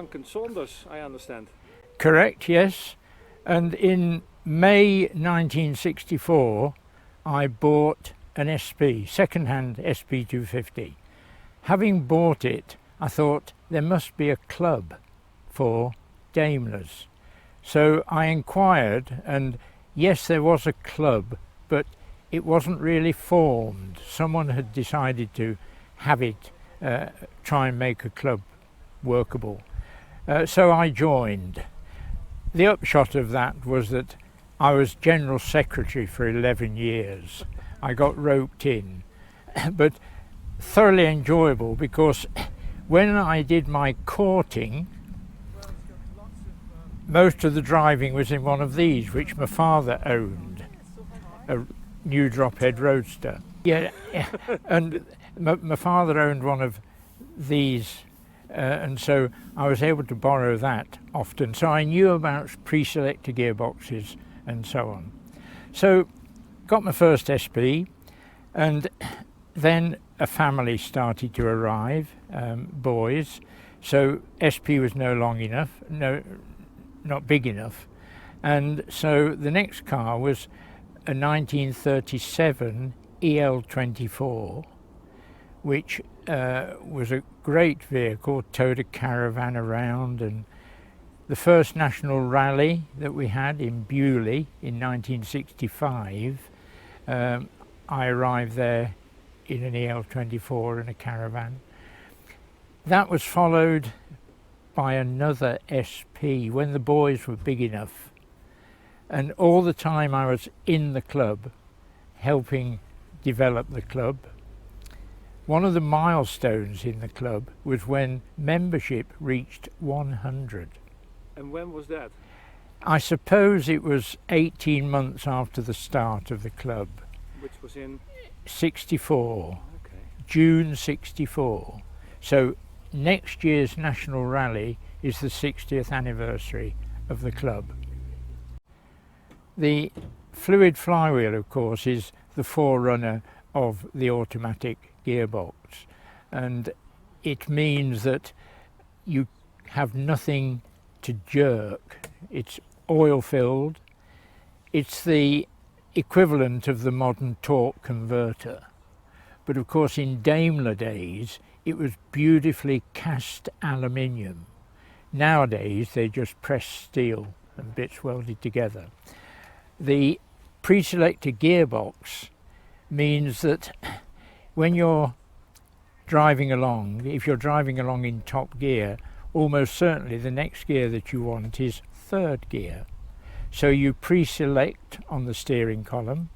Duncan Saunders, I understand. Correct, yes. And in May 1964, I bought an SP, second-hand SP 250. Having bought it, I thought there must be a club for Daimlers. So I inquired, and yes, there was a club, but it wasn't really formed. Someone had decided to have it, try and make a club workable. So I joined. The upshot of that was that I was General Secretary for 11 years. I got roped in, but thoroughly enjoyable, because when I did my courting, most of the driving was in one of these, which my father owned, a new drop-head roadster. Yeah, and my father owned one of these, and so I was able to borrow that often. So I knew about pre-selector gearboxes and so on. So got my first SP, and then a family started to arrive, boys. So SP was no long enough, not big enough. And so the next car was a 1937 EL24, which was a great vehicle, towed a caravan around. And the first national rally that we had in Bewley in 1965, I arrived there in an EL24 and a caravan. That was followed by another SP when the boys were big enough. And all the time I was in the club, helping develop the club. One of the milestones in the club was when membership reached 100. And when was that? I suppose it was 18 months after the start of the club. Which was in? 64, okay. June 64. So next year's national rally is the 60th anniversary of the club. The fluid flywheel, of course, is the forerunner of the automatic gearbox, and it means that you have nothing to jerk. It's oil filled. It's the equivalent of the modern torque converter, but of course in Daimler days it was beautifully cast aluminium. Nowadays they just press steel and bits welded together. The pre-selector gearbox means that when you're driving along, if you're driving along in top gear, almost certainly the next gear that you want is third gear. So you pre-select on the steering column.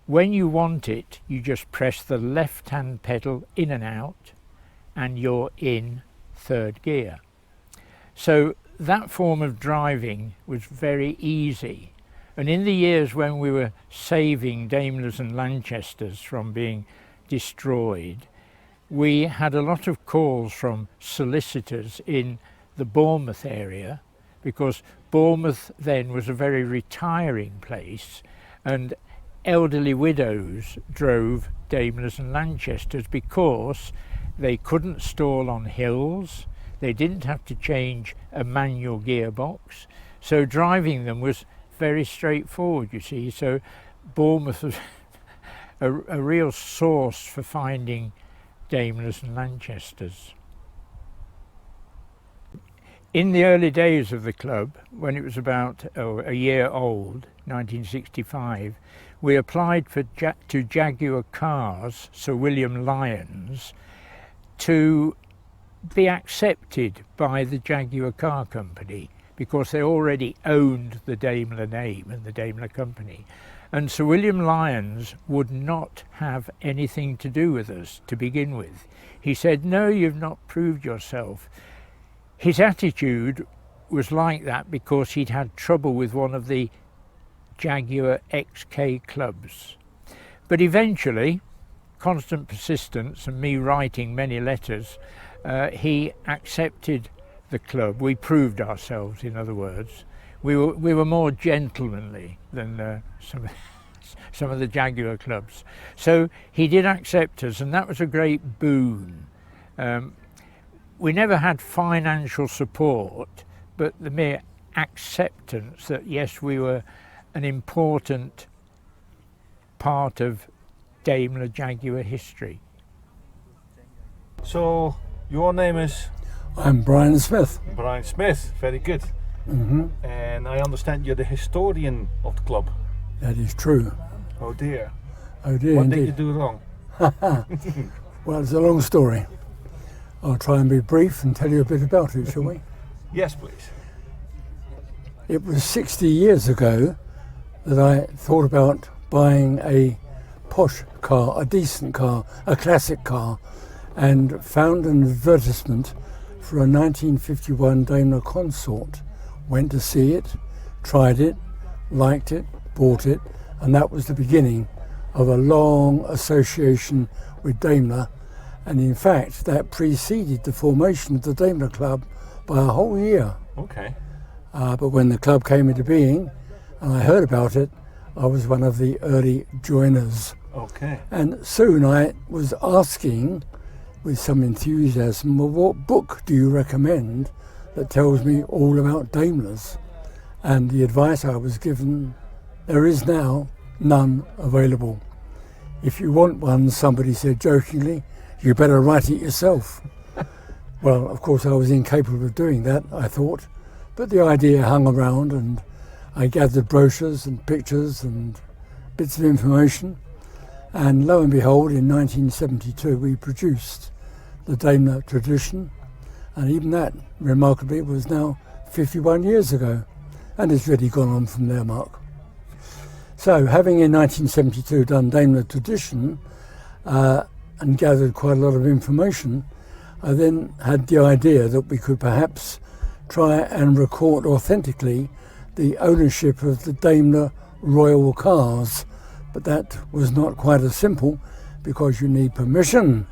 When you want it, you just press the left-hand pedal in and out, and you're in third gear. So that form of driving was very easy. And in the years when we were saving Daimlers and Lanchesters from being destroyed, we had a lot of calls from solicitors in the Bournemouth area, because Bournemouth then was a very retiring place, and elderly widows drove Daimlers and Lanchesters because they couldn't stall on hills, they didn't have to change a manual gearbox, so driving them was very straightforward, you see. So Bournemouth was a real source for finding Daimlers and Lanchesters. In the early days of the club, when it was about a year old, 1965, we applied to Jaguar Cars, Sir William Lyons, to be accepted by the Jaguar Car Company, because they already owned the Daimler name and the Daimler Company. And Sir William Lyons would not have anything to do with us to begin with. He said, "No, you've not proved yourself." His attitude was like that because he'd had trouble with one of the Jaguar XK clubs. But eventually, constant persistence and me writing many letters, he accepted the club. We proved ourselves, in other words. We were more gentlemanly than some of the Jaguar clubs. So he did accept us, and that was a great boon. we never had financial support, but the mere acceptance that yes, we were an important part of Daimler Jaguar history. So your name is I'm Brian Smith. Brian Smith. Very good. And I understand you're the historian of the club. That is true. Oh dear. Oh dear, What indeed. did you do wrong? Well, it's a long story. I'll try and be brief and tell you a bit about it, shall we? Yes, please. It was 60 years ago that I thought about buying a posh car, a decent car, a classic car, and found an advertisement for a 1951 Daimler Consort. Went to see it, tried it, liked it, bought it, and that was the beginning of a long association with Daimler. And in fact, that preceded the formation of the Daimler Club by a whole year. Okay. But when the club came into being, and I heard about it, I was one of the early joiners. Okay. And soon I was asking, with some enthusiasm, well, what book do you recommend that tells me all about Daimlers? And the advice I was given, there is now none available. If you want one, somebody said jokingly, you better write it yourself. Well, of course I was incapable of doing that, I thought, but the idea hung around, and I gathered brochures and pictures and bits of information, and lo and behold, in 1972 we produced the Daimler Tradition, and even that, remarkably, was now 51 years ago, and it's really gone on from there, Mark. So, having in 1972 done Daimler Tradition and gathered quite a lot of information, I then had the idea that we could perhaps try and record authentically the ownership of the Daimler Royal cars, but that was not quite as simple because you need permission,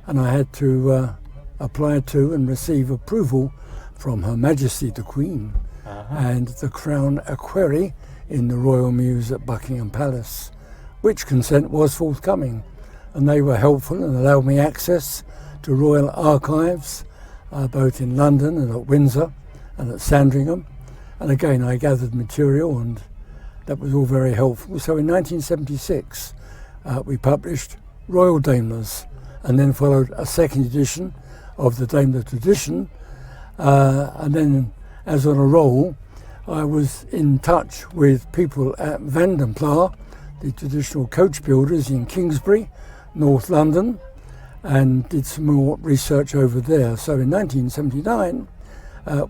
and I had to apply to and receive approval from Her Majesty the Queen and the Crown Equerry in the Royal Mews at Buckingham Palace, which consent was forthcoming, and they were helpful and allowed me access to Royal Archives, both in London and at Windsor and at Sandringham, and again I gathered material, and that was all very helpful. So in 1976 we published Royal Daimlers, and then followed a second edition of the Daimler Tradition, and then as on a roll I was in touch with people at Vandenpla, the traditional coach builders in Kingsbury, North London, and did some more research over there. So in 1979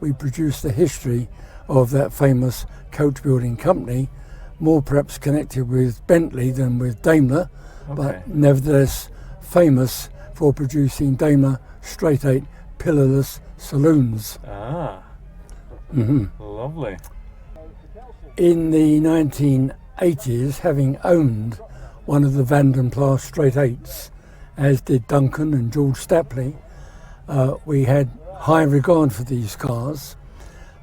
we produced the history of that famous coach building company, more perhaps connected with Bentley than with Daimler, but nevertheless famous for producing Daimler straight 8 pillarless saloons. Lovely. In the 1980s, having owned one of the Vandenpla straight 8s, as did Duncan and George Stapley, we had high regard for these cars,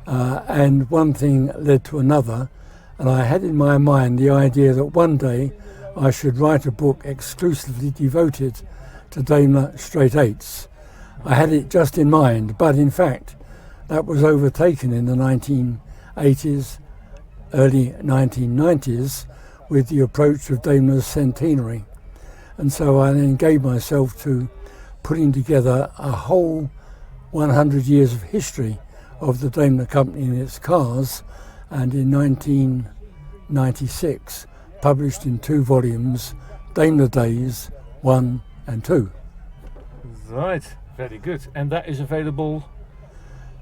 and one thing led to another, and I had in my mind the idea that one day I should write a book exclusively devoted to Daimler straight 8s. I had it just in mind, but in fact that was overtaken in the 1980s, early 1990s, with the approach of Daimler's centenary. And so I then gave myself to putting together a whole 100 years of history of the Daimler company and its cars, and in 1996 published in 2 volumes, Daimler Days 1 and 2. Right, very good. And that is available?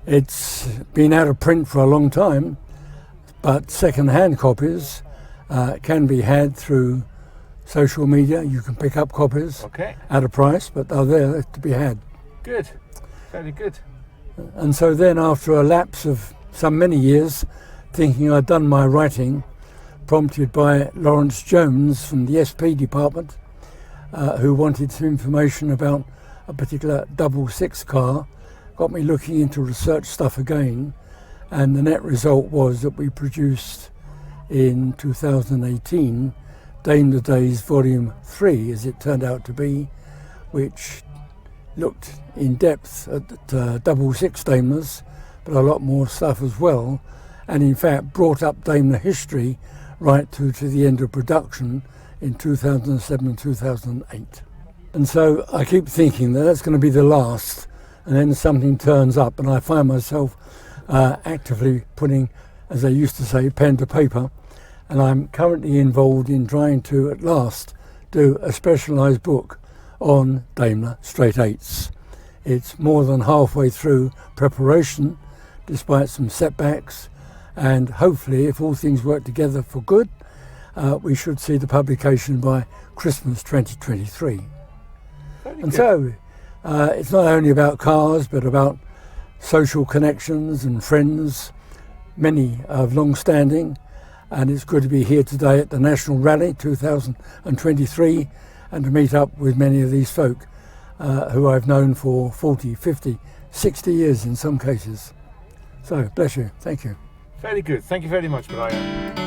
It's been out of print for a long time, but second-hand copies can be had through social media. You can pick up copies at a price, but they're there to be had. Good, very good. And so then, after a lapse of some many years, thinking I'd done my writing, prompted by Lawrence Jones from the SP department, who wanted some information about a particular 66 car, got me looking into research stuff again, and the net result was that we produced in 2018 Daimler Days Volume 3, as it turned out to be, which looked in depth at 66 Daimlers, but a lot more stuff as well, and in fact brought up Daimler history right to the end of production in 2007 2008. And so I keep thinking that that's going to be the last, and then something turns up, and I find myself actively putting, as they used to say, pen to paper, and I'm currently involved in trying to at last do a specialised book on Daimler straight eights. It's more than halfway through preparation, despite some setbacks, and hopefully, if all things work together for good, we should see the publication by Christmas 2023. And so, it's not only about cars, but about social connections and friends, many of long-standing, and it's good to be here today at the National Rally 2023 and to meet up with many of these folk who I've known for 40, 50, 60 years in some cases. So, bless you. Thank you. Very good. Thank you very much, Brian.